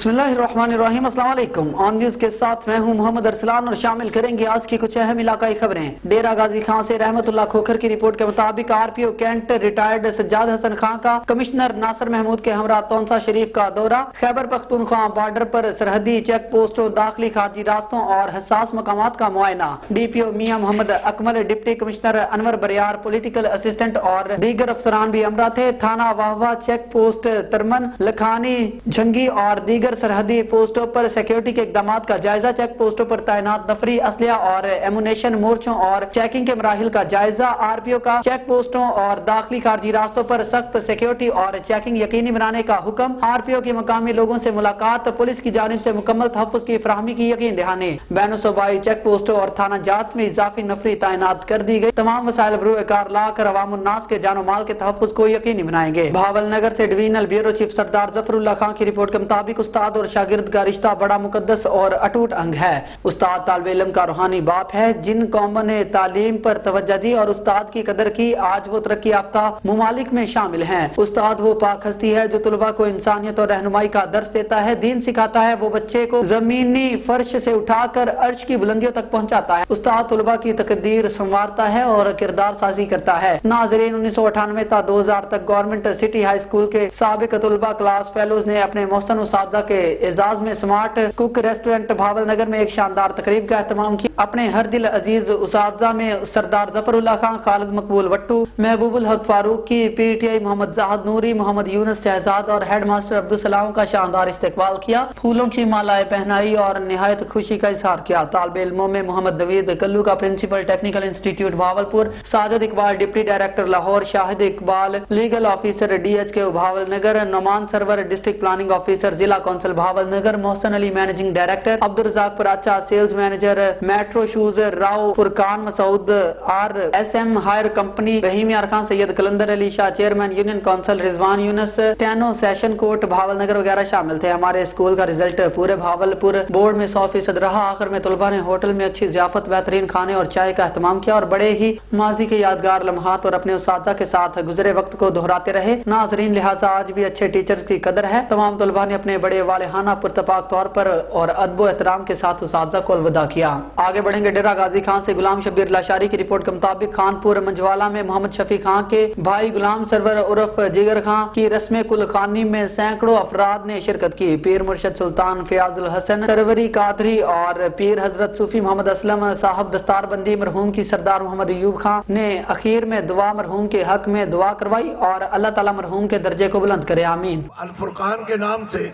बिस्मिल्लाहिर्रहमानिर्रहीम, अस्सलाम वालेकुम। ऑन न्यूज के साथ मैं हूं मोहम्मद अरसलान और शामिल करेंगे आज की कुछ अहम इलाकाई खबरें। डेरा गाजी खां से रहमतुल्लाह खोखर की रिपोर्ट के मुताबिक RPO Cantt retired Sajjad Hassan Khan का कमिश्नर नासिर महमूद के हमरा तौंसा शरीफ का दौरा। खैबर पख्तूनख्वा बॉर्डर पर सरहदी चेक पोस्टों, दाखिली खारजी रास्तों और हसास मकामात का मुआयना। डीपीओ मियां मोहम्मद अकमल, डिप्टी कमिश्नर अनवर बरियार, पॉलिटिकल असिस्टेंट और दीगर अफसरान भी हमरा थे। थाना वाहवा, चेक पोस्ट तरमन, लखानी, झंगी और दीगर सरहदी पोस्टों पर सिक्योरिटी के इकदामात का जायजा। चेक पोस्टों पर तैनात नफरी, असलिया और एमुनेशन मोर्चों और चेकिंग के मराहिल का जायजा। आरपीओ का चेक पोस्टों और दाखिली खारजी रास्तों पर सख्त सिक्योरिटी और चेकिंग यकीनी बनाने का हुक्म। आरपीओ की मकामी लोगों से मुलाकात, पुलिस की जानिब से मुकम्मल तहफ्फुज़ की फराहमी की यकीन दहानी। बैन सूबाई चेक पोस्टों और थाना जात में इजाफी नफरी तैनात कर दी गई। तमाम वसाइल बरूए कार लाकर अवामुन्नास के जानो माल के तहफ्फुज़ को यकीनी बनाएंगे। भावल नगर से डिवीजनल ब्यूरो चीफ सरदार जफरुल्लाह खां की रिपोर्ट के मुताबिक उस्ताद और शागिर्द का रिश्ता बड़ा मुकद्दस और अटूट अंग है। उस्ताद तालिब इल्म का रूहानी बाप है। जिन कौमों ने तालीम पर तवज्जो दी और उस्ताद की कदर की, आज वो तरक्की याफ्ता मुमालिक में शामिल हैं। उस्ताद वो पाक हस्ती है जो तुलबा को इंसानियत और रहनुमाई का दर्स देता है, दीन सिखाता है। वो बच्चे को जमीनी फर्श से उठाकर अर्श की बुलंदियों तक पहुंचाता है। उस्ताद तुलबा की तकदीर संवारता है और किरदार साजी करता है। नाज़रीन, 1998 ta 2000 तक गवर्नमेंट सिटी हाई स्कूल के साबिक तुलबा क्लास फेलोज ने अपने मोहसन उस्तादा के एजाज में स्मार्ट कुक रेस्टोरेंट भावल नगर में एक शानदार तकरीब का एहतमाम किया। अपने हर दिल अजीज उस्तादा में सरदार जफरुल्लाह खां, खालिद मकबूल वट्टू, महबूबुल हक फारूकी, पीटीआई मोहम्मद जाहद नूरी, मोहम्मद यूनुस शहजाद और हेड मास्टर अब्दुल सलाम का शानदार इस्तकबाल किया। फूलों की मालाएं पहनाई और निहायत खुशी का इजहार किया। तालिब इल्मों में मोहम्मद नवीद कल्लू का principal technical institute Bahawalpur, Sajid Iqbal deputy director Lahore, Shahid Iqbal legal officer DHK Bahawal Nagar, Noman Sarwar district planning officer जिला council Bahawal Nagar, Mohsin Ali managing director, Abdul Razzaq Paracha sales manager, metro shoes Rao, Furqan Masood RSM Haier company, Rahim Yar Khan, Syed Qalandar Ali Shah chairman union council, Rizwan Younus, steno session court Bahawal Nagar वगैरह शामिल थे। हमारे स्कूल का रिजल्ट पूरे भावलपुर बोर्ड में 100% रहा। आखिर में तलबा ने होटल में अच्छी ज़ियाफत, बेहतरीन खाने और चाय का एहतमाम किया और बड़े ही माजी के यादगार लम्हात और अपने उस्तादा के साथ गुजरे वक्त को दोहराते रहे। नाज़रीन, लिहाजा आज भी अच्छे टीचर्स की कदर है। तमाम तलबा ने अपने बड़े वालेहाना पुरतपाक तौर पर और अदब एहतराम के साथ उस्तादा को अलविदा किया। आगे बढ़ेंगे। डेरा गाजी खां से गुलाम शब्बीर लाशारी की रिपोर्ट के मुताबिक खानपुर मंजवाला में मोहम्मद शफी खां के भाई गुलाम सरवर उर्फ जिगर खां की रस्म कुल खानी में सैकड़ों अफराद ने शिरकत की। पीर मुर्शद सुल्तान फयाजुल हसन सरवरी कादरी और पीर हजरत सूफी मोहम्मद असलम साहब दस्तारबंदी, मरहूम की सरदार मोहम्मद अयूब खां ने अखीर में दुआ मरहूम के हक में दुआ करवाई और अल्लाह ताला मरहूम के दर्जे को बुलंद करे, आमीन। अल फुरकान के नाम से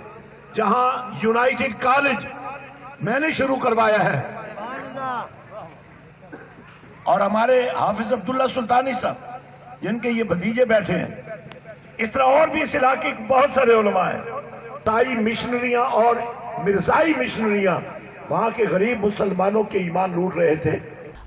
जहां यूनाइटेड कॉलेज मैंने शुरू करवाया है और हमारे हाफिज अब्दुल्ला सुल्तानी साहब जिनके ये भतीजे बैठे हैं, इस तरह और भी इस इलाके के बहुत सारे उलमा हैं। ताई मिशनरियां और मिर्जाई मिशनरियां वहां के गरीब मुसलमानों के ईमान लूट रहे थे।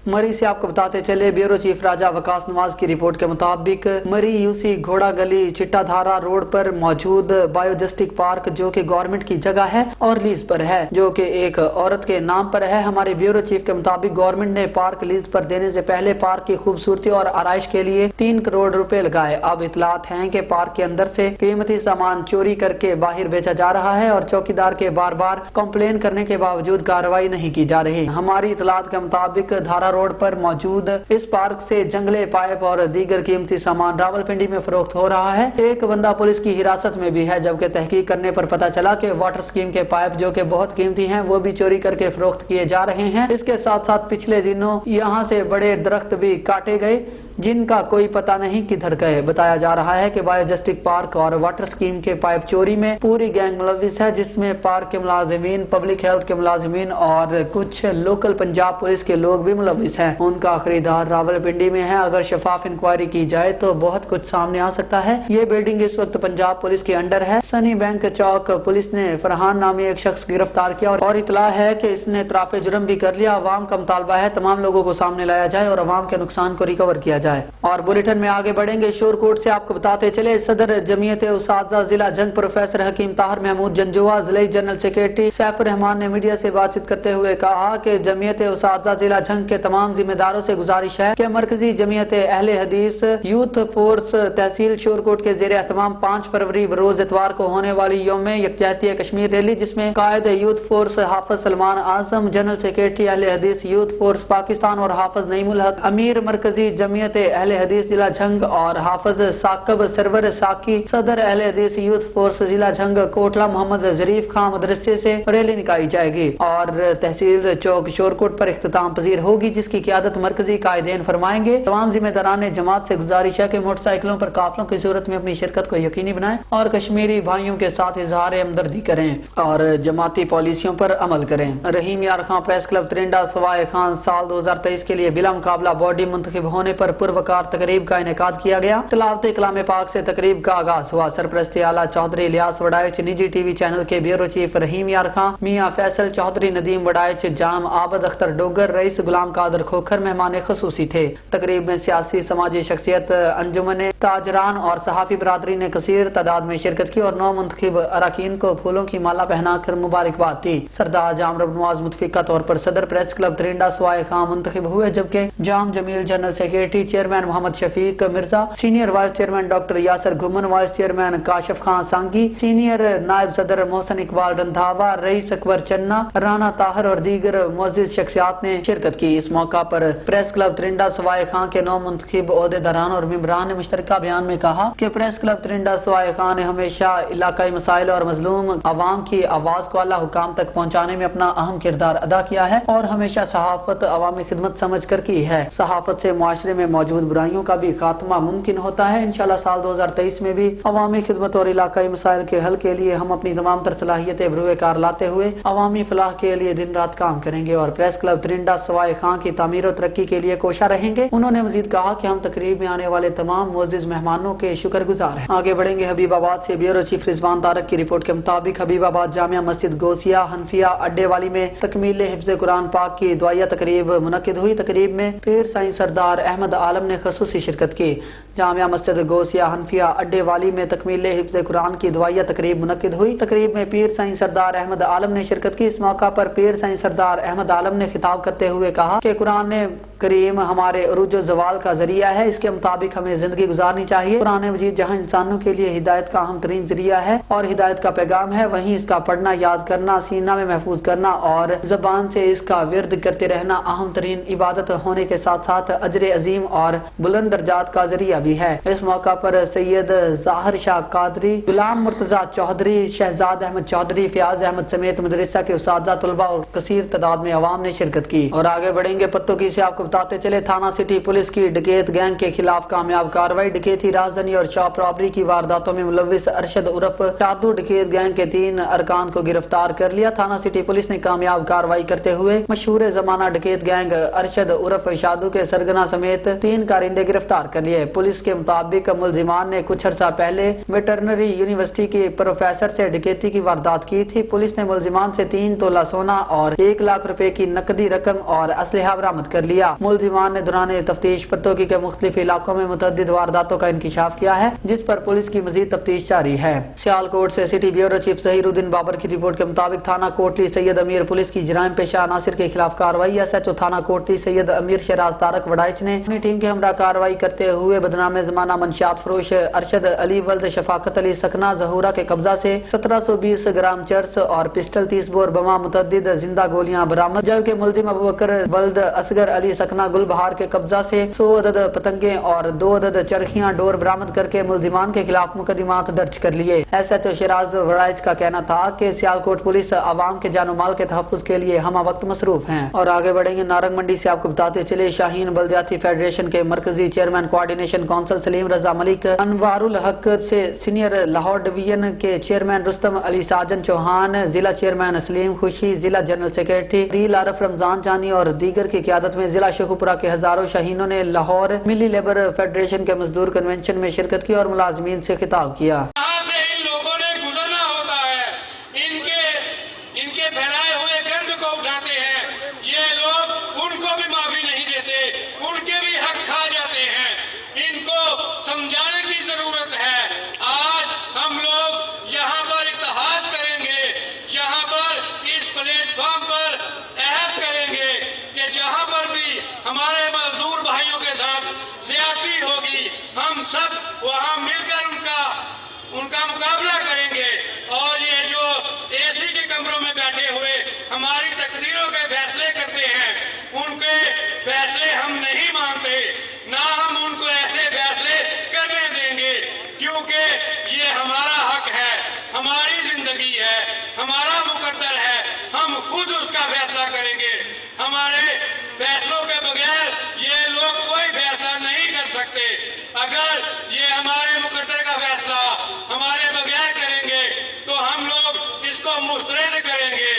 मरी से आपको बताते चले, ब्यूरो चीफ राजा वकास नवाज की रिपोर्ट के मुताबिक मरी यूसी घोड़ा गली चिट्टाधारा रोड पर मौजूद बायोजस्टिक पार्क जो कि गवर्नमेंट की जगह है और लीज पर है, जो कि एक औरत के नाम पर है। हमारे ब्यूरो चीफ के मुताबिक गवर्नमेंट ने पार्क लीज पर देने से पहले पार्क की खूबसूरती और आराइश के लिए 3 करोड़ रुपए लगाए। अब इतलात हैं कि पार्क के अंदर से कीमती सामान चोरी करके बाहर बेचा जा रहा है और चौकीदार के बार बार कंप्लेन करने के बावजूद कार्रवाई नहीं की जा रही। हमारी इतलात के मुताबिक धारा रोड पर मौजूद इस पार्क से जंगले, पाइप और दीगर कीमती सामान रावलपिंडी में फरोख्त हो रहा है। एक बंदा पुलिस की हिरासत में भी है, जबकि तहकीक करने पर पता चला कि वाटर स्कीम के पाइप जो कि बहुत कीमती हैं वो भी चोरी करके फरोख्त किए जा रहे हैं। इसके साथ साथ पिछले दिनों यहाँ से बड़े दरख्त भी काटे गए जिनका कोई पता नहीं किधर गए। बताया जा रहा है कि बायोजस्टिक पार्क और वाटर स्कीम के पाइप चोरी में पूरी गैंग मुलविस है, जिसमें पार्क के मुलाजिमीन, पब्लिक हेल्थ के मुलाजिमीन और कुछ लोकल पंजाब पुलिस के लोग भी मुलविस हैं। उनका खरीदार रावलपिंडी में है। अगर शफाफ इंक्वायरी की जाए तो बहुत कुछ सामने आ सकता है। ये बिल्डिंग इस वक्त पंजाब पुलिस के अंडर है। सनी बैंक चौक पुलिस ने फरहान नामी एक शख्स गिरफ्तार किया और इतला है कि इसने इतराफ जुर्म भी कर लिया। अवाम का मुतालबा है तमाम लोगों को सामने लाया जाए और अवाम के नुकसान को रिकवर किया जाए। जाए। और बुलेटिन में आगे बढ़ेंगे, शोरकोट से आपको बताते चले, सदर जमीयत उस्ताज़ा जिला जंग प्रोफेसर हकीम ताहिर महमूद जंजुआ जिले जनरल सेक्रेटरी सैफुर रहमान ने मीडिया से बातचीत करते हुए कहा कि जमीयत उस्ताज़ा जिला जंग के तमाम जिम्मेदारों से गुजारिश है कि मरकजी जमीयत अहले हदीस यूथ फोर्स तहसील शोरकोट के ज़ेरे एहतमाम 5 फरवरी रोज इतवार को होने वाली यौम यकजहती कश्मीर रैली, जिसमें कायद यूथ फोर्स हाफिज सलमान आजम, जनरल सेक्रेटरी अहले हदीस यूथ फोर्स पाकिस्तान और हाफिज नईमुल हक, अमीर मरकजी जमीयत अहले हदीस जिला झंग और हाफिज साकब सरवर साकी, सदर अहले हदीस यूथ फोर्स जिला झंग कोटला मोहम्मद जरीफ खान मदरसे से रैली निकाली जाएगी और तहसील चौक शोरकोट पर इख्तिताम पजीर होगी, जिसकी क़ियादत मरकजी कायदेन फरमाएंगे। तमाम जिम्मेदारान जमात से गुजारिश है कि मोटरसाइकिलों पर काफिलों की सूरत में अपनी शिरकत को यकीनी बनाएं और कश्मीरी भाइयों के साथ इजहार हमदर्दी करें और जमाती पॉलिसियों पर अमल करें। रहीम यार खान प्रेस क्लब त्रिंडा सवाए खान साल 2023 के लिए बिला मुकाबला बॉडी मुंतखब होने पर पुरवकार तकरीब का इनेकाद किया गया। तिलावत कलाम पाक से तकरीब का आगाज हुआ। सरपरस्ती आला चौधरी इलियास वड़ाइच, निजी टीवी चैनल के ब्यूरो चीफ रहीम यार खान, मियां फैसल चौधरी, नदीम वड़ाइच, जाम आबद अख्तर डोगर, रईस गुलाम कादर खोखर मेहमान खसूसी थे। तकरीब में सियासी समाजी शख्सियत, अंजुमन ताजरान और सहाफी बरादरी ने कसीर तादाद में शिरकत की और 9 मुंतखब अरकान को फूलों की माला पहनाकर मुबारकबाद दी। सरदार जाम रब नवाज मुतफिका तौर पर सदर प्रेस क्लब त्रिंडा सवाए खान मुंतखब हुए, जबकि Jam Jamil general secretary, chairman Mohammad Shafiq Mirza, senior vice chairman doctor Yasir Ghuman, vice chairman Kashif Khan Sangi, senior नायब सदर मोहसन इकबाल रंधावा, रईस अकबर चन्ना, राना ताहिर और दीगर मुअज़्ज़िज़ शख्सियात ने शिरकत की। इस मौका पर प्रेस क्लब त्रिंडा सवाए खान के 9 मुंतखब ओहदेदारान और मेंबरान ने मुश्तरका बयान में कहा कि प्रेस क्लब त्रिंडा सवाए खान ने हमेशा इलाकाई मसाइल और मजलूम आवाम की आवाज को आला हुकाम तक पहुँचाने में अपना अहम किरदार अदा किया है और हमेशा सहाफत अवामी खिदमत समझ कर की है। सहाफत से मुआशरे में मौजूद बुराइयों का भी खात्मा मुमकिन होता है। इंशाअल्लाह साल 2023 में भी अवामी खिदमत और इलाकाई मसाइल के हल के लिए हम अपनी तमाम तर सलाहियतें बरूए कार लाते हुए अवामी फलाह के लिए दिन रात काम करेंगे और प्रेस क्लब त्रिंडा सवाए खान की तामीर और तरक्की के लिए कोशा रहेंगे। उन्होंने मजीद कहा कि हम तकरीब में आने वाले तमाम मुअज़्ज़िज़ मेहमानों के शुक्रगुजार हैं। आगे बढ़ेंगे, हबीबाबाद से ब्यूरो चीफ रिजवान तारक की रिपोर्ट के मुताबिक हबीबाबाद जामिया मस्जिद गोसिया हनफिया अड्डे वाली में तकमील हिफ्ज़ कुरान पाक की दुआया तकरीब मुनक्किद हुई। तकरीब में पीर साईं सरदार अहमद आलम ने खसूसी शिरकत की। जामिया मस्जिद गोसिया हनफिया अड्डे वाली में तकमील हिफ्ज़ कुरान की दुआया तकरीब मुनक्किद हुई। तकरीब में पीर साईं सरदार अहमद आलम ने शिरकत की। इस मौका पर पीर साईं सरदार अहमद आलम ने खिताब करते हुए कहा कि कुरान करीम हमारे उरूज ज़वाल का जरिया है, इसके मुताबिक हमें जिंदगी गुजारनी चाहिए। कुरान मजीद जहाँ इंसानों के लिए हिदायत का अहम तरीन जरिया है और हिदायत का पैगाम है, वहीं इसका पढ़ना, याद करना, सीना में महफूज करना और जबान से इसका विर्द करते रहना अहम तरीन इबादत होने के साथ साथ अजर अजीम और बुलंद दर्जात का जरिया भी है। इस मौका पर सैयद ज़ाहिर शाह कादरी, गुलाम मुर्तजा चौधरी, शहजाद अहमद चौधरी, फयाज अहमद समेत मदरसा के उस्ताद तलबा और कसीर तादाद में अवाम ने शिरकत की। और आगे बढ़ेंगे, पत्तों की से आपको बताते चले, थाना सिटी पुलिस की डकैत गैंग के खिलाफ कामयाब कार्रवाई। डकैती, राजधानी और शॉप रॉबरी की वारदातों में मुलविस अरशद उर्फ शादू डकैत गैंग के 3 अरकान को गिरफ्तार कर लिया। थाना सिटी पुलिस ने कामयाब कार्रवाई करते हुए मशहूर जमाना डकैत गैंग अरशद उर्फ शादू के सरगना समेत 3 कारिंदे गिरफ्तार कर लिए। पुलिस के मुताबिक मुलजिमान ने कुछ अर्सा पहले वेटरनरी यूनिवर्सिटी के प्रोफेसर से डकैती की वारदात की थी। पुलिस ने मुलजिमान से 3 तोला सोना और 1 लाख रुपए की नकदी रकम और असलहा बरामद कर लिया। मुलजिमान ने दौरान तफ्तीश पत्तों के मुख्तलिफ इलाकों में मुतअद्दिद वारदातों का इंकिशाफ किया है, जिस पर पुलिस की मजीद तफ्तीश जारी है। सियालकोट से city bureau chief Zaheeruddin Babar की रिपोर्ट के मुताबिक थाना कोटली सैयद अमीर पुलिस की जराइम पेशा अनासिर के खिलाफ कार्रवाई। SHO थाना कोटली सैयद अमीर शराज तारक वड़ाइच ने अपनी टीम के हमरा कार्रवाई करते हुए बदनाम जमाना मंशियात फरोश अरशद अली वल्द शफाकत अली सकना जहूरा के कब्जा से 1720 ग्राम चर्स और पिस्टल 30 बोर बमा मुतअद्दिद जिंदा गोलियां बरामद, जबकि मुलजिम अबू बकर वल्द असगर अली सकना गुलबहार के कब्जा से 100 अदद पतंगे और 2 अदद चरखियां डोर बरामद करके मुलजिमान के खिलाफ मुकदमात दर्ज कर लिए। SHO शराज वड़ाइच का कहना था कि सियालकोट पुलिस आवाम के जानो माल के तहफ्फुज के लिए हम वक्त मसरूफ हैं। और आगे बढ़ेंगे, नारंग मंडी से आपको बताते चले, शाहीन बल्दियाती फेडरेशन के मरकजी चेयरमैन कोऑर्डिनेशन काउंसिल सलीम रजा मलिक, अनवारुल हक से सीनियर लाहौर डिवीजन के चेयरमैन रुस्तम अली साजन चौहान, जिला चेयरमैन सलीम खुशी, जिला जनरल सेक्रेटरी रील आरफ रमजान जानी और दीगर की क़यादत में जिला शेखुपुरा के हजारों शाहीनों ने लाहौर मिली लेबर फेडरेशन के मजदूर कन्वेंशन में शिरकत की और मुलाजमीन से खिताब किया। इनके फैलाए हुए गर्द को उठाते हैं, ये लोग उनको भी माफी नहीं देते, उनके भी हक खा जाते हैं। तो हम पर अहद करेंगे कि जहां पर भी हमारे मजदूर भाइयों के साथ ज्यादती होगी, हम सब वहां मिलकर उनका मुकाबला करेंगे। और ये जो एसी के कमरों में बैठे हुए हमारी तकदीरों के फैसले करते हैं, उनके फैसले हम नहीं मानते, ना हम उनको ऐसे फैसले करने देंगे, क्योंकि ये हमारा हक है, हमारी जिंदगी है, हमारा मुकद्दर है, हम खुद उसका फैसला करेंगे। हमारे फैसलों के बगैर ये लोग कोई फैसला नहीं कर सकते। अगर ये हमारे मुकद्दर का फैसला हमारे बगैर करेंगे तो हम लोग इसको मुस्तरद करेंगे,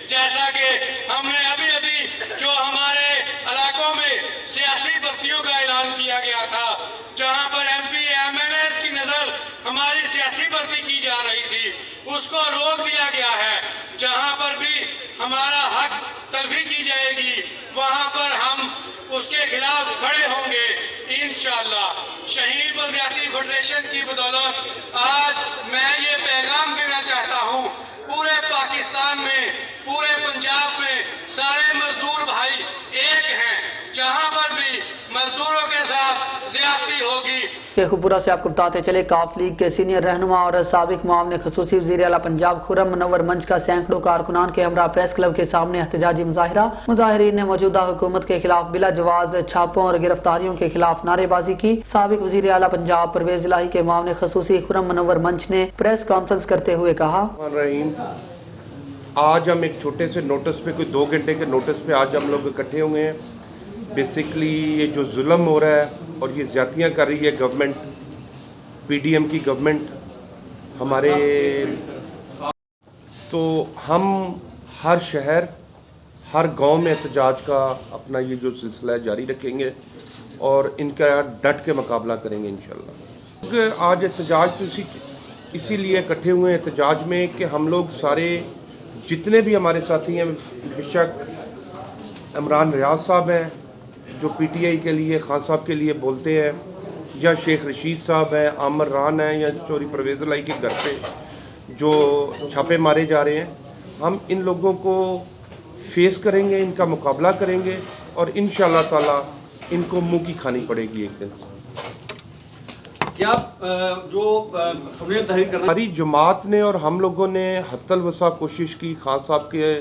जैसा कि हमने अभी अभी जो हमारे इलाकों में सियासी भर्तियों का ऐलान किया गया था, जहां पर MP MNS की नजर हमारी सियासी भर्ती की जा रही थी, उसको रोक दिया गया है। जहां पर भी हमारा हक तलफी की जाएगी, वहां पर हम उसके खिलाफ खड़े होंगे इंशाअल्लाह। शहीद बलदियाती फेडरेशन की बदौलत आज मैं ये पैगाम देना चाहता हूँ, पूरे पाकिस्तान में, पूरे पंजाब में सारे मजदूर भाई एक हैं। जहां पर भी मजदूरों के साथ ज्यादती होगी। शेखुपुरा से आपको बताते चले, काफ लीग के सीनियर रहनुमा और साबिक मुआविन खसूसी वज़ीर आला पंजाब खुर्रम मुनव्वर मंच का सैकड़ों कारकुनान के हमरा प्रेस क्लब के सामने एहतजाजी मुजाहिरा। मुजाहिरीन ने मौजूदा हुकूमत के खिलाफ बिला जवाज छापों और गिरफ्तारियों के खिलाफ नारेबाजी की। साबिक वज़ीर आला पंजाब परवेज इलाही के मुआविन खसूसी खुर्रम मुनव्वर मंच ने प्रेस कॉन्फ्रेंस करते हुए कहा, आज हम एक छोटे से नोटिस पे, कोई 2 घंटे के नोटिस पे आज हम लोग इकट्ठे हुए हैं। बेसिकली ये जो जुल्म हो रहा है और ये ज़्यादतियाँ कर रही है गवर्नमेंट, PDM की गवर्नमेंट हमारे, तो हम हर शहर हर गांव में एहतजाज का अपना ये जो सिलसिला है जारी रखेंगे और इनका डट के मुकाबला करेंगे इंशाल्लाह। आज एहतजाज तो इसीलिए इकट्ठे हुए हैं एहतजाज में कि हम लोग सारे जितने भी हमारे साथी हैं, बेशक इमरान रियाज साहब हैं जो PTI के लिए, खान साहब के लिए बोलते हैं, या शेख रशीद साहब हैं, आमर रान हैं, या चोरी परवेज़ इलाही के घर पे जो छापे मारे जा रहे हैं, हम इन लोगों को फेस करेंगे, इनका मुकाबला करेंगे और इंशाअल्लाह ताला इनको मुंह की खानी पड़ेगी एक दिन। क्या जो तहरीर करना, हमारी जमात ने और हम लोगों ने हत्तल वसा कोशिश की खान साहब के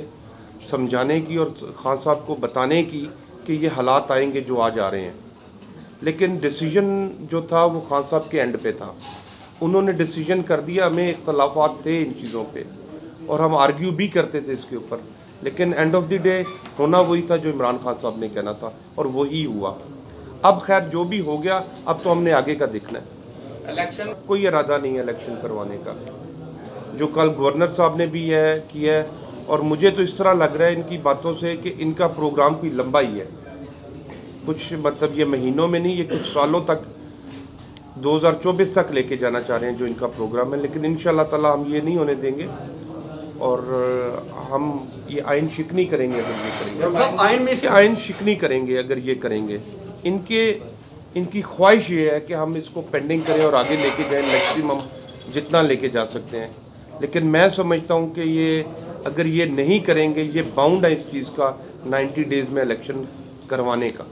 समझाने की और खान साहब को बताने की कि ये हालात आएंगे जो आज आ रहे हैं, लेकिन डिसीजन जो था वो खान साहब के एंड पे था। उन्होंने डिसीजन कर दिया, हमें इख्तलाफात थे इन चीज़ों पे और हम आर्ग्यू भी करते थे इसके ऊपर, लेकिन एंड ऑफ द डे होना वही था जो इमरान खान साहब ने कहना था और वही हुआ। अब खैर जो भी हो गया, अब तो हमने आगे का देखना है। इलेक्शन कोई इरादा नहीं है इलेक्शन करवाने का, जो कल गवर्नर साहब ने भी यह किया है और मुझे तो इस तरह लग रहा है इनकी बातों से कि इनका प्रोग्राम कोई लंबा ही है, कुछ मतलब ये महीनों में नहीं, ये कुछ सालों तक 2024 तक लेके जाना चाह रहे हैं जो इनका प्रोग्राम है। लेकिन इंशाअल्लाह ताला हम ये नहीं होने देंगे और हम ये आइन शिकनी करेंगे अगर ये करेंगे, आइन शिकनी करेंगे अगर ये करेंगे। इनकी ख्वाहिश ये है कि हम इसको पेंडिंग करें और आगे लेके जाएं मैक्सिमम जितना लेके जा सकते हैं, लेकिन मैं समझता हूँ कि ये अगर ये नहीं करेंगे, ये बाउंड है इस चीज़ का 90 डेज़ में इलेक्शन करवाने का।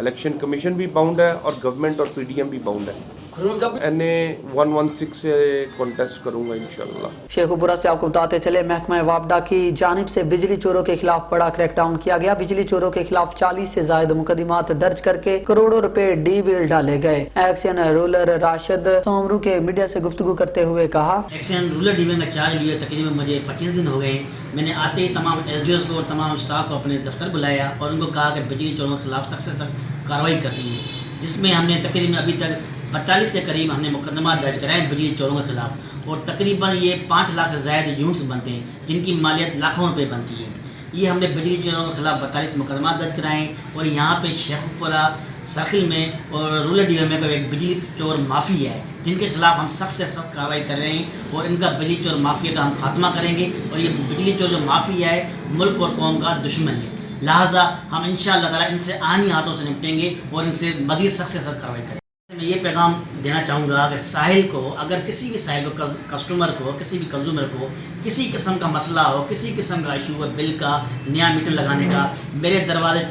इलेक्शन कमीशन भी बाउंड है और गवर्नमेंट और PDM भी बाउंड है। NA 116 से कॉन्टेस्ट करूंगा इंशाल्लाह। शेखुपुरा से आपको बताते चले, महकमा वापडा की जानिब से बिजली चोरों के खिलाफ बड़ा क्रैकडाउन किया गया। बिजली चोरों के खिलाफ 40 से ज्यादा मुकदमात दर्ज करके करोड़ों रुपए डी बिल डाले गए। एक्शन रूलर राशिद सोमरू के मीडिया से गुफ्तगू करते हुए कहा, एक्शन रूरल डिवीजन का चार्ज लिए तकरीबन मुझे 25 दिन हो गए। मैंने आते ही तमाम SDOs को और तमाम स्टाफ को अपने दफ्तर बुलाया और उनको कहा कि बिजली चोरों के खिलाफ सख्त से सख्त कार्रवाई करनी है, जिसमें हमने तकरीबन अभी तक 42 के करीब हमने मुकदमा दर्ज कराए बिजली चोरों के खिलाफ और तकरीबन ये 5 लाख से ज़्यादा यूनिट्स बनते हैं जिनकी मालियत लाखों रुपए बनती है। ये हमने बिजली चोरों के खिलाफ 42 मुकदमा दर्ज कराए और यहाँ पे शेखुपुरा सर्किल में और रूरल डिवीजन में एक बिजली चोर माफिया है जिनके खिलाफ हम सख्त से सख्त कार्रवाई कर रहे हैं और इनका बिजली चोर माफिया का हम खात्मा करेंगे। और ये बिजली चोर जो माफिया है मुल्क और कौम का दुश्मन है, लिहाजा हम इंशाअल्लाह ताला इनसे आनी हाथों से निपटेंगे और इनसे मज़ीद सख्त से सख्त कार्रवाई करेंगे। मैं ये पैगाम देना चाहूँगा कि साहिल को, अगर किसी भी साहिल को, कस्टमर को, किसी भी कंज्यूमर को किसी किस्म का मसला हो, किसी किस्म का इशू हो, बिल का, नया मीटर लगाने का, मेरे दरवाजे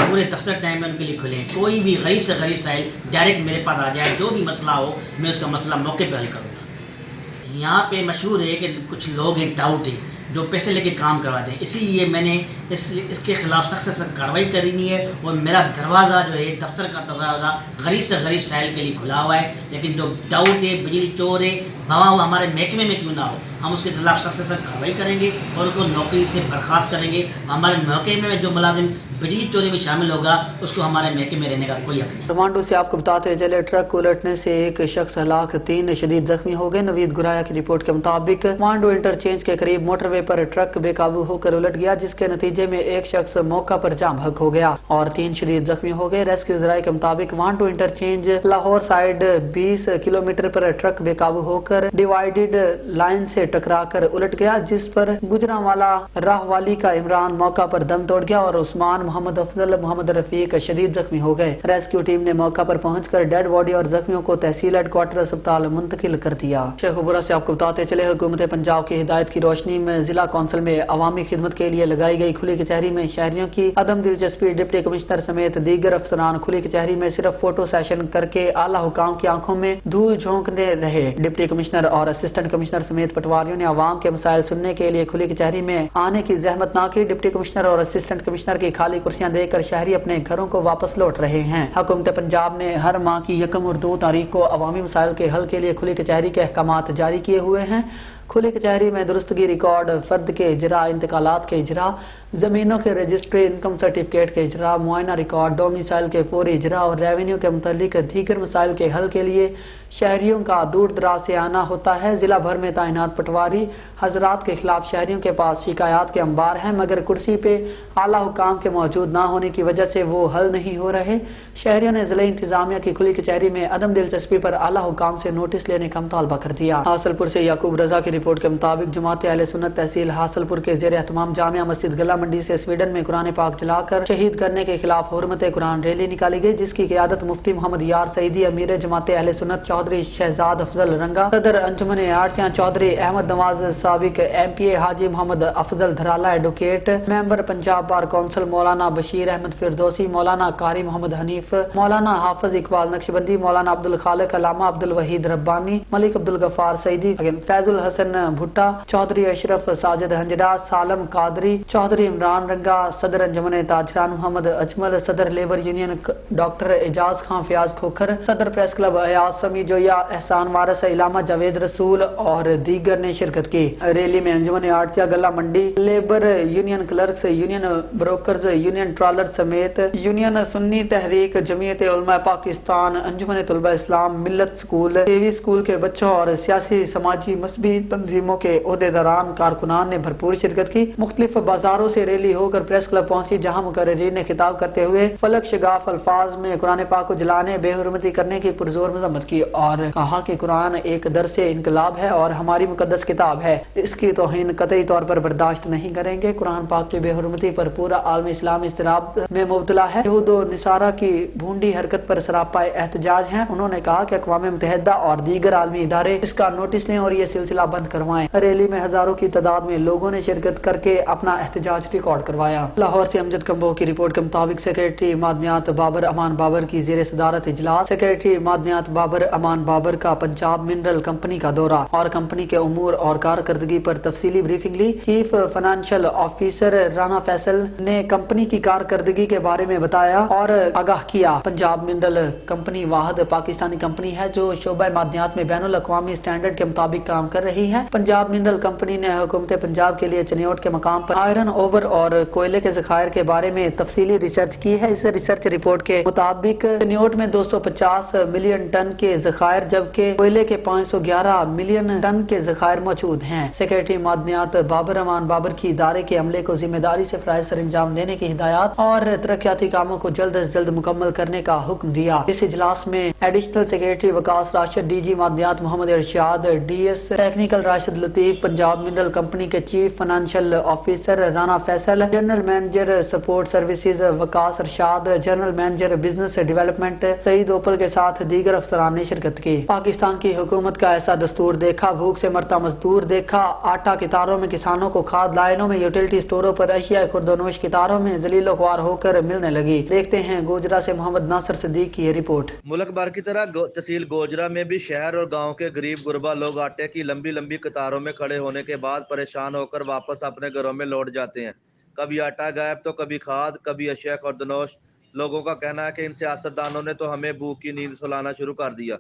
पूरे दफ्तर टाइम में उनके लिए खुले हैं। कोई भी गरीब से गरीब साहिल डायरेक्ट मेरे पास आ जाए, जो भी मसला हो मैं उसका मसला मौके पर हल करूँगा। यहाँ पे मशहूर है कि कुछ लोग हैं टाउट हैं जो पैसे लेके काम करवाते हैं, इसीलिए मैंने इसके खिलाफ सख्त से सख्त कार्रवाई करनी है। और मेरा दरवाज़ा जो है, दफ्तर का दरवाज़ा गरीब से गरीब साहिल के लिए खुला हुआ है। लेकिन जो डाउट है, बिजली चोर है, भवा हुआ हमारे महकमे में क्यों ना हो, हम उसके खिलाफ सख्त से सख्त कार्रवाई करेंगे और उसको नौकरी से बर्खास्त करेंगे। हमारे महकमे में जो मुलाजिम बिजली चोरी में शामिल होगा उसको हमारे महकमे में रहने का कोई हक नहीं। रवांडो से आपको बताते चले, ट्रक को उलटने से एक शख्स हलाक, 3 शदीद जख्मी हो गए। नवीद गुराया की रिपोर्ट के मुताबिक वांडो इंटरचेंज के करीब मोटरवे पर ट्रक बेकाबू होकर उलट गया, जिसके नतीजे में एक शख्स मौका पर जाम बहक हो गया और 3 शदीद जख्मी हो गए। रेस्क्यू जराये के मुताबिक वांडो इंटरचेंज लाहौर साइड 20 किलोमीटर पर ट्रक बेकाबू होकर डिवाइडेड लाइन से टकराकर उलट गया, जिस पर गुजरांवाला राहवाली का इमरान मौका पर दम तोड़ गया और उस्मान, मोहम्मद अफजल, मोहम्मद रफीक शदीद जख्मी हो गए। रेस्क्यू टीम ने मौका पर पहुंचकर डेड बॉडी और जख्मियों को तहसील हेडक्वार्टर अस्पताल मुंतकिल कर दिया। शेखपुरा से आपको बताते चले, हुकूमत पंजाब की हिदायत की रोशनी में जिला कौंसिल में अवामी खिदमत के लिए लगाई गई खुली कचहरी में शहरियों की अदम दिलचस्पी। डिप्टी कमिश्नर समेत दीगर अफसरान खुली कचहरी में सिर्फ फोटो सेशन करके आला हुकाम की आंखों में धूल झोंकने रहे। डिप्टी कमिश्नर और असिस्टेंट कमिश्नर समेत पटवारियों ने आवाम के मसाइल सुनने के लिए खुली कचहरी में आने की जहमत न की। डिप्टी कमिश्नर और असिस्टेंट कमिश्नर की खाली कुर्सियां देकर शहरी अपने घरों को वापस लौट रहे हैं। हुकूमत पंजाब ने हर माह की 1 और 2 तारीख को अवामी मसाइल के हल के लिए खुली कचहरी के अहकामात जारी किए हुए हैं। खुली कचहरी में दुरुस्तगी रिकॉर्ड, फर्द के इजरा, इंतकालात के इजरा, जमीनों के रजिस्ट्री, इनकम सर्टिफिकेट के इजरा, मुआयना रिकॉर्ड, डोमिसाइल के फौरी इजरा और रेवेन्यू के मुतालिक दीगर मसाइल के हल के लिए शहरियों का दूर दराज से आना होता है। जिला भर में तैनात पटवारी हजरात के खिलाफ शहरियों के पास शिकायत के अंबार हैं, मगर कुर्सी पे आला हुकाम के मौजूद ना होने की वजह से वो हल नहीं हो रहे। शहरियों ने जिला इंतजामिया की खुली कचहरी में अदम दिलचस्पी पर आला हुकाम से नोटिस लेने का मुतालबा कर दिया। हासलपुर से याकूब रजा की रिपोर्ट के मुताबिक जमात अहले सुन्नत तहसील हासलपुर के ज़ेर एहतमाम जामिया मस्जिद गला मंडी से स्वीडन में कुरान पाक जलाकर शहीद करने के खिलाफ हुर्मत कुरान रैली निकाली गई, जिसकी क़ियादत मुफ्ती मोहम्मद यार सईदी, अमीर जमात अहले सुन्नत चौधरी शहजाद अफजल रंगा, सदर अंजुमन आड़तियां चौधरी अहमद नवाज, साबिक MPA Haji Mohammad Afzal Dharala, advocate, member Punjab bar council Maulana Bashir Ahmad Firdausi, मौलाना कारी मोहम्मद हनीफ, मौलाना हाफिज इकबाल नक्शबंदी, मौलाना अब्दुल खालिक, अलामा अब्दुल वहीद रब्बानी, मलिक अब्दुल गफार सईदी, फैजुल हसन भुट्टा, चौधरी अशरफ साजिद हंजड़ा, सालम कादरी, चौधरी इमरान रंगा, सदर अंजुमन ताजरान मोहम्मद अजमल, सदर labour union doctor Ejaz Khan Fayyaz Khokhar, सदर प्रेस क्लब अयाज समी जोया, एहसान वारस, इलामा जावेद रसूल और दीगर ने शिरकत की। रैली में Anjuman Arhtiya Ghalla Mandi, labour union clerks, union brokers, union trawler समेत यूनियन सुन्नी तहरीक, जमीयत उलमा पाकिस्तान, अंजुमन तुलबा इस्लाम, मिल्लत स्कूल, सेवी स्कूल के बच्चों और सियासी समाजी मजहबी तंजीमों के ओहदेदारान कारकुनान ने भरपूर शिरकत की। मुख्तलिफ बाजारों से रैली होकर प्रेस क्लब पहुंची, जहां मुकर्रिरीन ने खिताब करते हुए फलक शगाफ अल्फाज में कुरान पाक को जलाने, बेहुरमती करने की पुरजोर मजम्मत की और कहा कि कुरान एक दरसे इनकलाब है और हमारी मुकद्दस किताब है, इसकी तौहीन कतई तौर पर बर्दाश्त नहीं करेंगे। कुरान पाक की बेहुरमती पर पूरा आलम इस्लाम इस्तिराब में मुब्तला है। यहूद व निसारा की भूंडी हरकत पर सरापा एहतजाज है। उन्होंने कहा कि अक़वाम मुत्तहिदा और दीगर आलमी इदारे इसका नोटिस लें और ये सिलसिला बंद करवाएं। रैली में हजारों की तादाद में लोगों ने शिरकत करके अपना एहतजाज रिकॉर्ड करवाया। लाहौर से अमजद कम्बो की रिपोर्ट के मुताबिक सेक्रेटरी मादनियात बाबर अमान बाबर की जेर सदारत इजलास। सेक्रेटरी मादनियात बाबर अमान बाबर का पंजाब मिनरल कंपनी का दौरा और कंपनी के उमूर और कारकर्दगी पर तफसीली ब्रीफिंग ली। Chief financial officer Rana Faisal ने कंपनी की कारकर्दगी के बारे में बताया और आगाह किया। पंजाब मिनरल कंपनी वाहिद पाकिस्तानी कंपनी है जो शोबा मादनियात में बैनुल अक़वामी स्टैंडर्ड के मुताबिक काम कर रही है। पंजाब मिनरल कंपनी ने हुकूमत पंजाब के लिए चनियोट के मकाम पर आयरन ओवर और कोयले के ज़खायर के बारे में तफसीली रिसर्च की है। इस रिसर्च रिपोर्ट के मुताबिक चनियोट में 250 मिलियन टन के ज़खायर जबकि कोयले के 511 मिलियन टन के ज़खायर मौजूद हैं। सेक्रेटरी मादनियात बाबर अमान बाबर की इदारे के अमले को जिम्मेदारी से फराइज सर अंजाम देने की हिदायत और तरक्याती कामों को जल्द अज जल्द मुकम्मल करने का हुक्म दिया। इस इजलास में additional secretary Waqas Rashid, DG मादनियात Mohammad Irshad, DS technical Rashid Latif, Punjab mineral company के chief financial officer Rana Faisal, general manager support services Waqas Arshad, general manager business development Saeed Opal के साथ दीगर अफसरान ने शिरकत की। पाकिस्तान की हुकूमत का ऐसा दस्तूर देखा, भूख से मरता मजदूर देखा, आटा की तारों में किसानों को खाद, लाइनों में यूटिलिटी स्टोरों पर अशिया खुर्दोनोश की तारों में जलीलो ख्वार होकर मिलने लगी। देखते हैं गोजरा से मोहम्मद नासिर सिद्दीक की ये रिपोर्ट। मुल्क भर की तरह तहसील गोजरा में भी शहर और गांव के गरीब गुरबा लोग आटे की लंबी लंबी कतारों में खड़े होने के बाद परेशान होकर वापस अपने घरों में लौट जाते हैं। कभी आटा गायब तो कभी खाद, कभी अशिया खुर्दनोश। लोगों का कहना है कि इन सियासतदानों ने तो हमें भूख की नींद सुलाना शुरू कर दिया।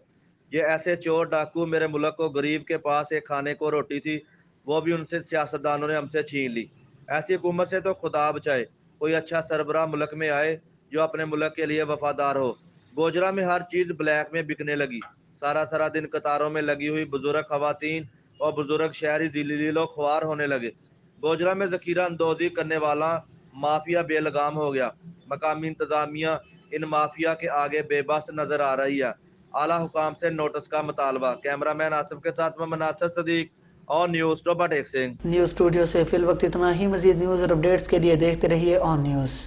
ये ऐसे चोर डाकू, मेरे मुल्क को गरीब के पास एक खाने को रोटी थी, वो भी उनसे सियासतदानों ने हमसे छीन ली। ऐसी हुकूमत से तो खुदा बचाए, कोई अच्छा सरबराह मुल्क में आए जो अपने मुल्क के लिए वफादार हो। गोजरा में हर चीज़ ब्लैक में बिकने लगी। सारा दिन कतारों में लगी हुई बुजुर्ग खवातीन और बुजुर्ग शहरी दिलीलो ख्वार होने लगे। गोजरा में ज़खीरा अंदोज़ी करने वाला माफिया बेलगाम हो गया। मकामी इंतज़ामिया इन माफिया के आगे बेबस नज़र आ रही है। आला हुकाम से नोटिस का मुतालबा। कैमरामैन आसिफ के साथ मोहम्मद नासिर सिद्दीक और news Toba Tek Singh. News studio से फिल वक्त इतना ही। मजीद न्यूज़ और अपडेट्स के लिए देखते रहिए ऑन न्यूज़।